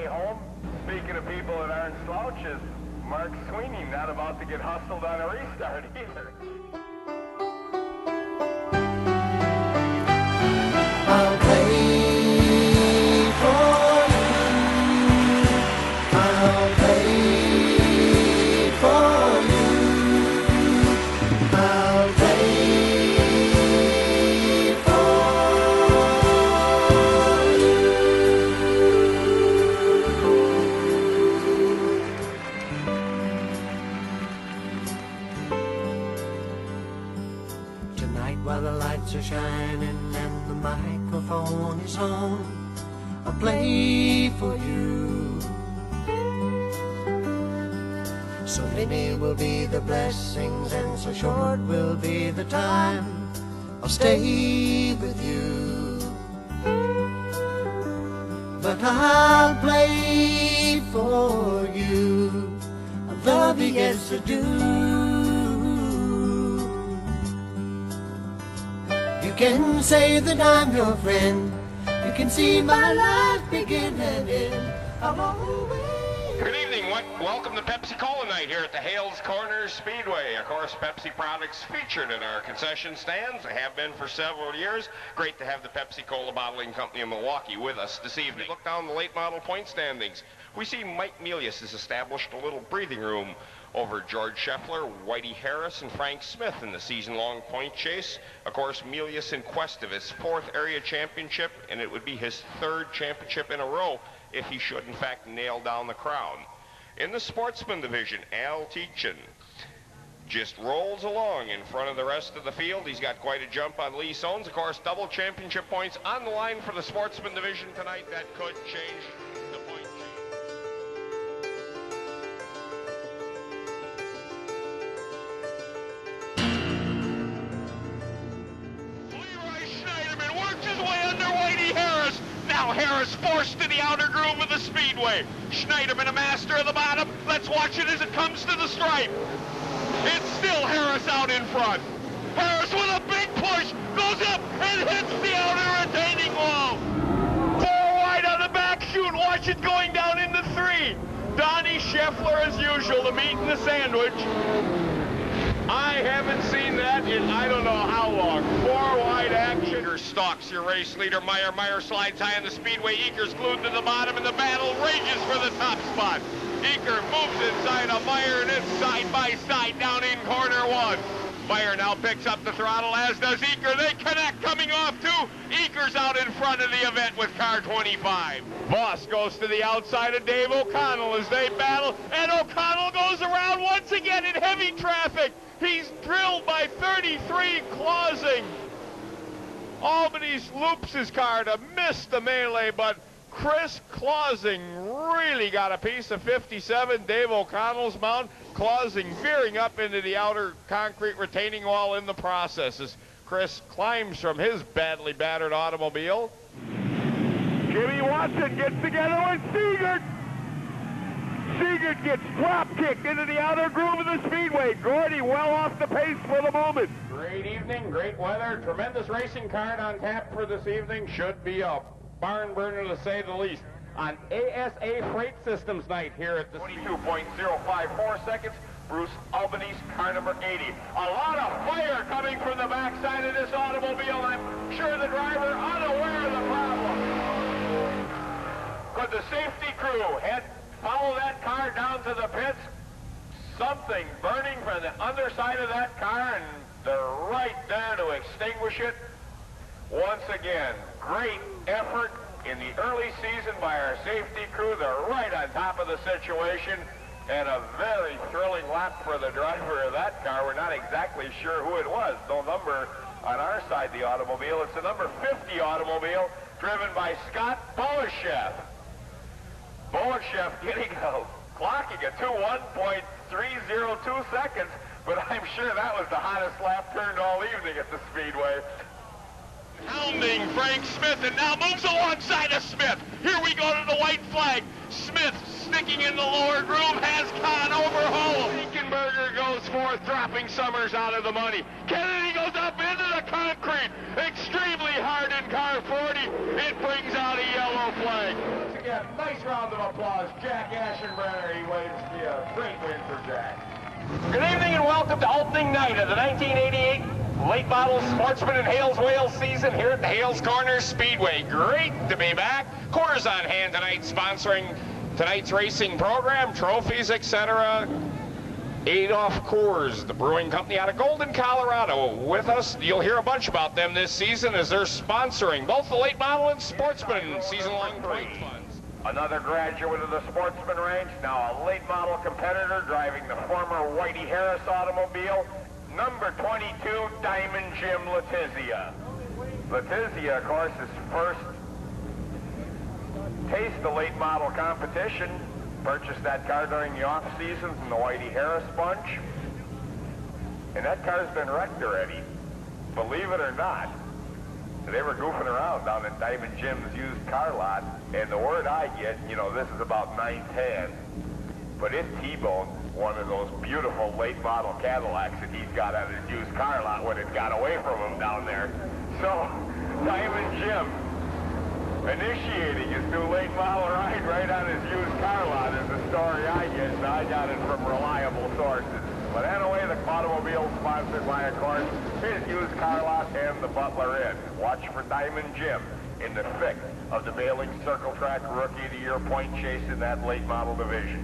stay home. Speaking of people that aren't slouches, Mark Sweeney not about to get hustled on a restart either. I'll play for you. I'll play for you. I'll play for you. Tonight while the lights are shining and the microphone is on, I'll play for you. So many will be the blessings and so short will be the time I'll stay with you. But I'll play for you. I love you, yes I do. You can say that I'm your friend. You can see my life begin and end. I'll always... Good evening. Welcome to Pepsi Cola night here at the Hales Corner Speedway. Of course, Pepsi products featured in our concession stands. They have been for several years. Great to have the Pepsi Cola Bottling Company of Milwaukee with us this evening. Look down the late model point standings. We see Mike Melius has established a little breathing room over George Scheffler, Whitey Harris, and Frank Smith in the season-long point chase. Of course, Melius in quest of his fourth area championship, and it would be his third championship in a row if he should, in fact, nail down the crown. In the sportsman division, Al Teachin just rolls along in front of the rest of the field. He's got quite a jump on Lee Sones. Of course, double championship points on the line for the sportsman division tonight. That could change the point change. Works his way under Whitey Harris. Now Harris forced to the outer groove of the Speedway. Schneiderman, a master of the bottom. Let's watch it as it comes to the stripe. It's still Harris out in front. Harris with a big push goes up and hits the outer retaining wall. 4 wide on the back chute. Watch it going down into 3. Donnie Scheffler as usual, the meat and the sandwich. I haven't seen that in I don't know how long. 4 wide action. Stalks your race leader, Meyer. Meyer slides high on the Speedway. Eaker's glued to the bottom, and the battle rages for the top spot. Eaker moves inside of Meyer, and it's side by side down in corner 1. Meyer now picks up the throttle, as does Eaker. They connect coming off too. Eaker's out in front of the event with car 25. Voss goes to the outside of Dave O'Connell as they battle, and O'Connell goes around once again in heavy traffic. He's drilled by 33 Clausing. Albany's loops his car to miss the melee, but Chris Clausing really got a piece of 57. Dave O'Connell's mount. Clausing veering up into the outer concrete retaining wall in the process as Chris climbs from his badly battered automobile. Jimmy Watson gets together with Seegert. Seegert gets drop-kicked into the outer groove of the Speedway. Gordy well off the pace for the moment. Great evening, great weather, tremendous racing card on tap for this evening. Should be a barn burner to say the least. On ASA Freight Systems night here at the 22.054 seconds, Bruce Albany's car number 80. A lot of fire coming from the backside of this automobile. I'm sure the driver unaware of the problem. Could the safety crew follow that car down to the pits? Something burning from the underside of that car, and they're right there to extinguish it. Once again, great effort in the early season by our safety crew. They're right on top of the situation, and a very thrilling lap for the driver of that car. We're not exactly sure who it was. No number on our side of the automobile. It's the number 50 automobile driven by Scott Boleshev. Boleshev clocking a 2:1.302 seconds, but I'm sure that was the hottest lap turned all evening at the Speedway. Hounding Frank Smith, and now moves alongside of Smith. Here we go to the white flag. Smith sticking in the lower groove, has Kahn overhaul. Finkenberger goes forth, dropping Summers out of the money. Kennedy goes up into the concrete. Extremely hard in car 40. It brings out a yellow flag. Once again, nice round of applause. Jack Ashenbrenner, he waves the great win for Jack. Good evening and welcome to opening night of the 1988 Late Model Sportsman and Hales Wales season here at the Hales Corners Speedway. Great to be back. Coors on hand tonight, sponsoring tonight's racing program, trophies, etc. Adolph Coors, the brewing company out of Golden, Colorado, with us. You'll hear a bunch about them this season as they're sponsoring both the Late Model and Sportsman season-long point funds. Another graduate of the Sportsman range, now a late model competitor driving the former Whitey Harris automobile, number 22, Diamond Jim Letizia. Letizia, of course, his first taste of late model competition. Purchased that car during the off-season from the Whitey Harris bunch. And that car's been wrecked already. Believe it or not. They were goofing around down at Diamond Jim's used car lot. And the word I get, you know, this is about 9/10. But it T-boned one of those beautiful late model Cadillacs that he's got at his used car lot when it got away from him down there. So, Diamond Jim initiating his new late model ride right on his used car lot is the story I get, and I got it from reliable sources. But anyway, the automobile sponsored by, of course, his used car lot and the Butler Inn. Watch for Diamond Jim in the thick of the Bailing Circle Track Rookie of the Year point chase in that late model division.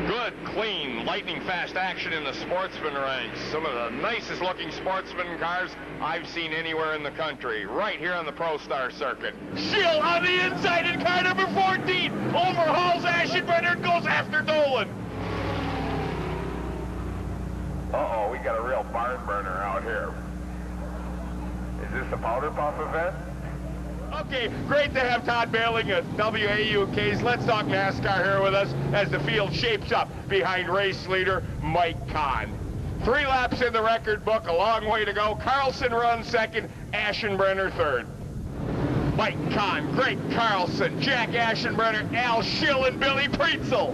Good, clean, lightning-fast action in the Sportsman ranks. Some of the nicest looking Sportsman cars I've seen anywhere in the country, right here on the Pro Star circuit. Schill on the inside in car number 14, overhauls Ashenbrenner, goes after Dolan. Uh-oh, we got a real barn burner out here. Is this a powder puff event? Okay, great to have Todd Bailing at WAUK's Let's Talk NASCAR here with us as the field shapes up behind race leader Mike Kahn. 3 laps in the record book, a long way to go. Carlson runs second, Ashenbrenner third. Mike Kahn, Greg Carlson, Jack Ashenbrenner, Al Schill, and Billy Preetzel.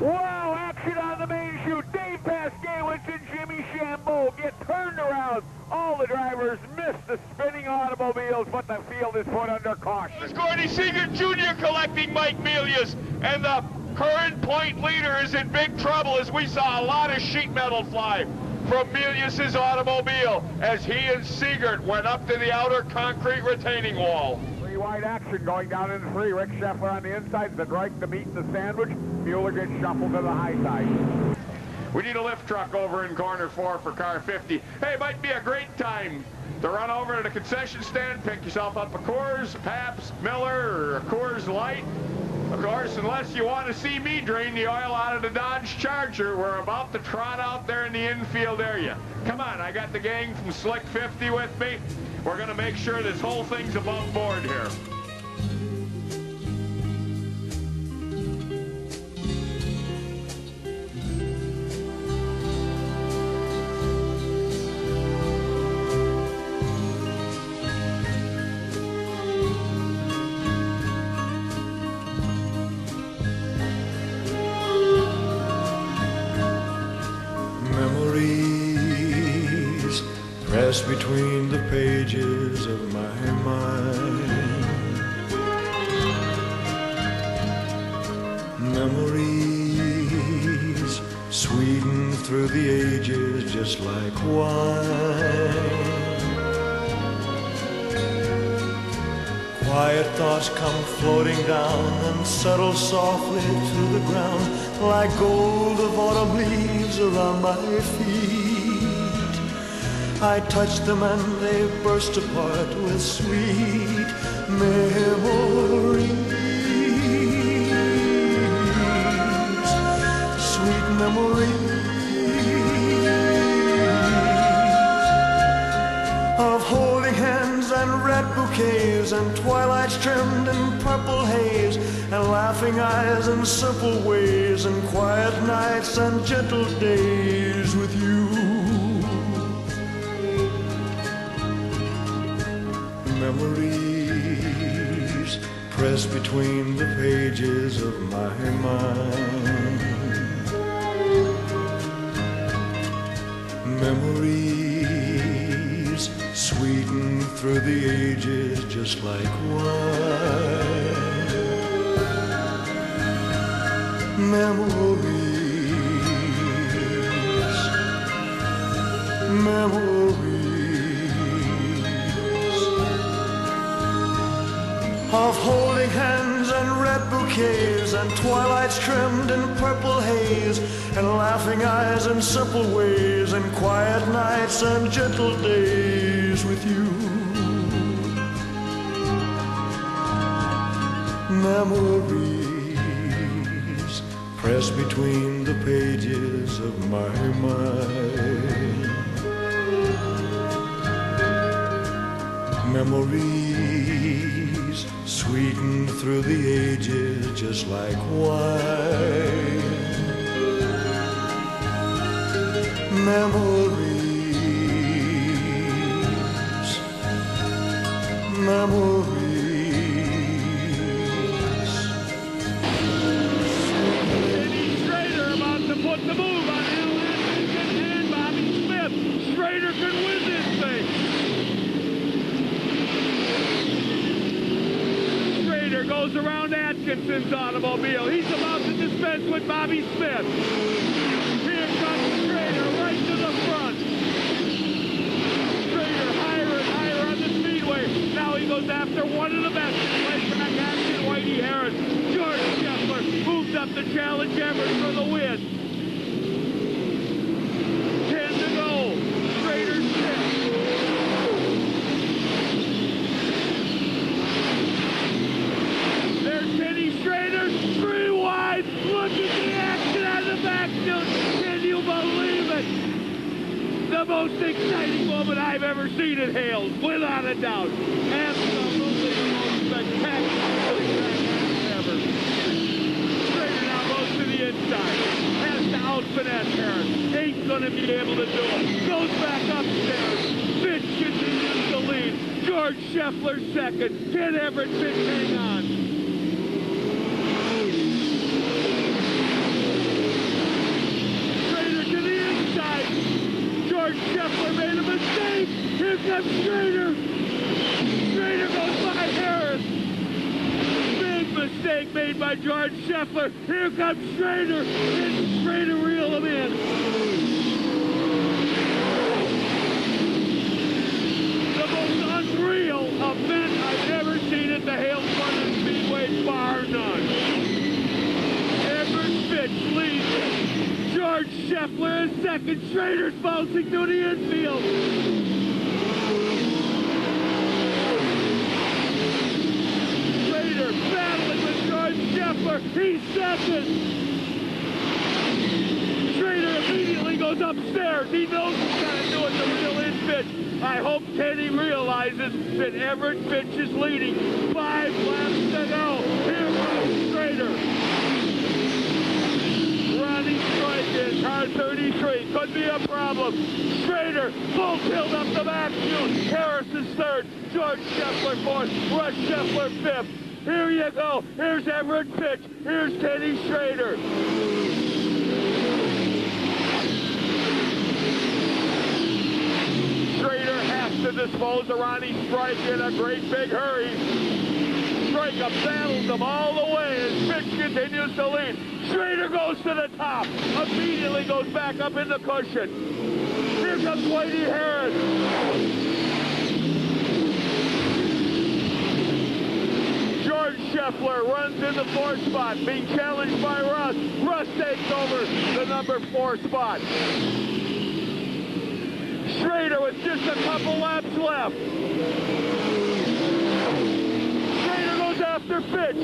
Wow, action on the main chute. Dave Paskewicz and Jimmy Shambo get turned around. All the drivers miss the spinning automobiles, but the field is put under caution. It's Gordy Seeger Jr. collecting Mike Milius, and the current point leader is in big trouble as we saw a lot of sheet metal fly from Milius's automobile as he and Seegert went up to the outer concrete retaining wall. 3-wide action going down in 3. Rick Scheffler on the inside, the Drake, the meat, and the sandwich. Mueller gets shuffled to the high side. We need a lift truck over in corner 4 for car 50. Hey, it might be a great time to run over to the concession stand, pick yourself up a Coors, Pabst, Miller, or a Coors Light. Of course, unless you want to see me drain the oil out of the Dodge Charger, we're about to trot out there in the infield area. Come on, I got the gang from Slick 50 with me. We're going to make sure this whole thing's above board here. Pressed between the pages of my mind, memories sweetened through the ages just like wine. Quiet thoughts come floating down and settle softly to the ground like gold of autumn leaves around my feet. I touch them and they burst apart with sweet memories. Sweet memories of holding hands and red bouquets and twilights trimmed in purple haze and laughing eyes and simple ways and quiet nights and gentle days with you. Memories pressed between the pages of my mind. Memories sweetened through the ages just like wine. Memories, memories of holding hands and red bouquets and twilights trimmed in purple haze and laughing eyes and simple ways and quiet nights and gentle days with you. Memories pressed between the pages of my mind. Memories sweetened through the ages just like wine. Memories, memories. Put the move on Hales and Bobby Smith. Schrader can win this thing. Schrader goes around Atkinson's automobile. He's about to dispense with Bobby Smith. Here comes Schrader right to the front. Schrader higher and higher on the speedway. Now he goes after one of the best. Right back action, Whitey Harris. George Scheffler moves up the challenge Everett for the win. Look at the action on the backfield. Can you believe it? The most exciting moment I've ever seen at Hales, without a doubt. Absolutely the most spectacular ever. Schrader now goes to the inside. Has to out-finesse Harris. Ain't going to be able to do it. Goes back upstairs. Fitch continues to lead. George Scheffler second. Can Everett Fitch hang on? Scheffler made a mistake. Here comes Schrader. Schrader goes by Harris. Big mistake made by George Scheffler. Here comes Schrader. And Schrader reel him in. The most unreal event I've ever seen at the Hales London Speedway, bar none. Everett Fitch leads it. George Scheffler is second. Schrader's bouncing to the infield. Schrader battling with George Scheffler. He's second. Schrader immediately goes upstairs. He knows he's got to do it to reel in Fitch. I hope Teddy realizes that Everett Fitch is leading. 5 laps to go. Here comes Schrader. Running strike in car 33. Could be a problem. Schrader full tilt up the backfield. Harris is third. George Scheffler fourth. Russ Scheffler fifth. Here you go. Here's Everett Fitch. Here's Teddy Schrader. Schrader has to dispose of Ronnie Strike in a great big hurry. Strike battles him all the way as Fitch continues to lead. Schrader goes to the top. Immediately goes back up in the cushion. Here comes Whitey Harris. George Scheffler runs in the 4th spot, being challenged by Russ. Russ takes over the number 4 spot. Schrader with just a couple laps left. Schrader goes after Fitch.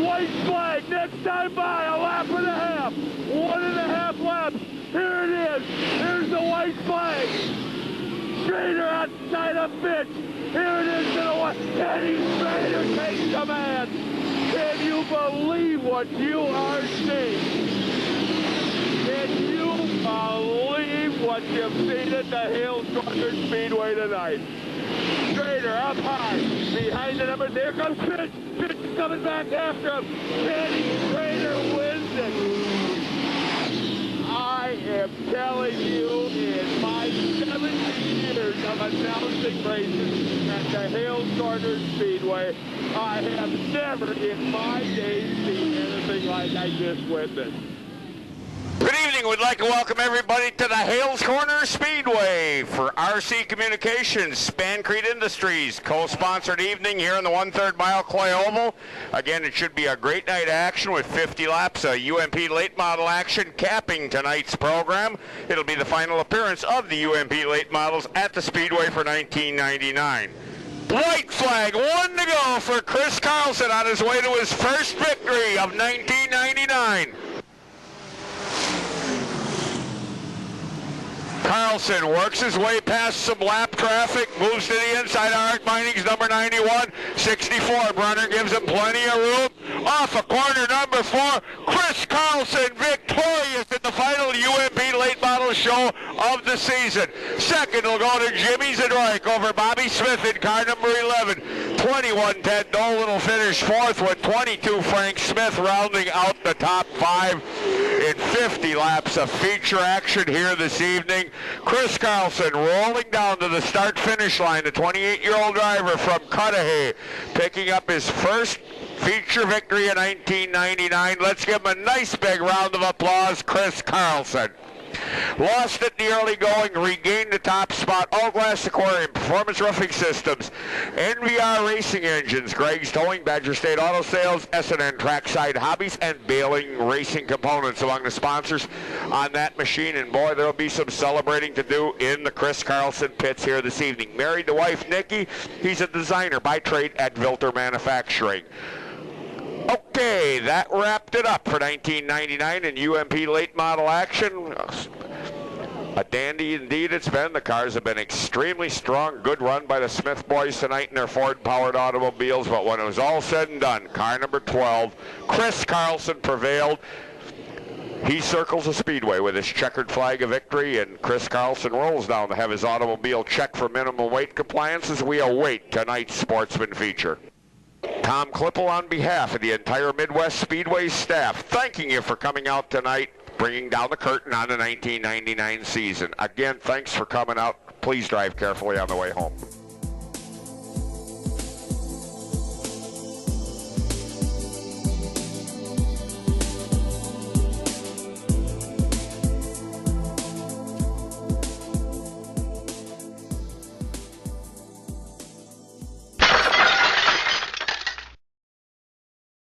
White flag, next time by, a lap and a half. 1.5 laps. Here it is. Here's the white flag. Schrader outside of Fitch. Here it is to the white. Teddy Schrader takes command. Can you believe what you are seeing? Can you believe what you've seen at the Hales London Speedway tonight? Schrader up high, behind the number. There comes Fitch. Fitch is coming back after him. Teddy Schrader wins it. I am telling you, in my 17 years of announcing races at the Hales Corner Speedway, I have never in my days seen anything like I just witnessed. Good evening. We'd like to welcome everybody to the Hales Corner Speedway for RC Communications, Spancrete Industries, co-sponsored evening here in the 1/3 mile Clay Oval. Again, it should be a great night of action with 50 laps of UMP late model action capping tonight's program. It'll be the final appearance of the UMP late models at the Speedway for 1999. White flag, 1 to go for Chris Carlson on his way to his first victory of 1999. Carlson works his way past some lap traffic, moves to the inside. Art Mining's number 91, 64. Brunner gives him plenty of room. Off of corner number 4, Chris Carlson victorious in the final UMP late model show of the season. Second will go to Jimmy Zadroik over Bobby Smith in car number 11. 21 Ted Dolan will finish fourth with 22 Frank Smith rounding out the top 5 in 50 laps of feature action here this evening. Chris Carlson rolling down to the start-finish line, the 28-year-old driver from Cudahy, picking up his first feature victory in 1999. Let's give him a nice big round of applause, Chris Carlson. Lost it in the early going, regained the top spot. All Glass Aquarium, Performance Roofing Systems, NVR Racing Engines, Greg's Towing, Badger State Auto Sales, S&N Trackside Hobbies, and Bailing Racing Components among the sponsors on that machine. And boy, there'll be some celebrating to do in the Chris Carlson pits here this evening. Married to wife Nikki, he's a designer by trade at Vilter Manufacturing. Okay, that wrapped it up for 1999 in UMP late model action. A dandy indeed it's been. The cars have been extremely strong. Good run by the Smith boys tonight in their Ford-powered automobiles. But when it was all said and done, car number 12, Chris Carlson prevailed. He circles the Speedway with his checkered flag of victory, and Chris Carlson rolls down to have his automobile checked for minimum weight compliance as we await tonight's sportsman feature. Tom Klippel on behalf of the entire Midwest Speedway staff, thanking you for coming out tonight, bringing down the curtain on the 1999 season. Again, thanks for coming out. Please drive carefully on the way home.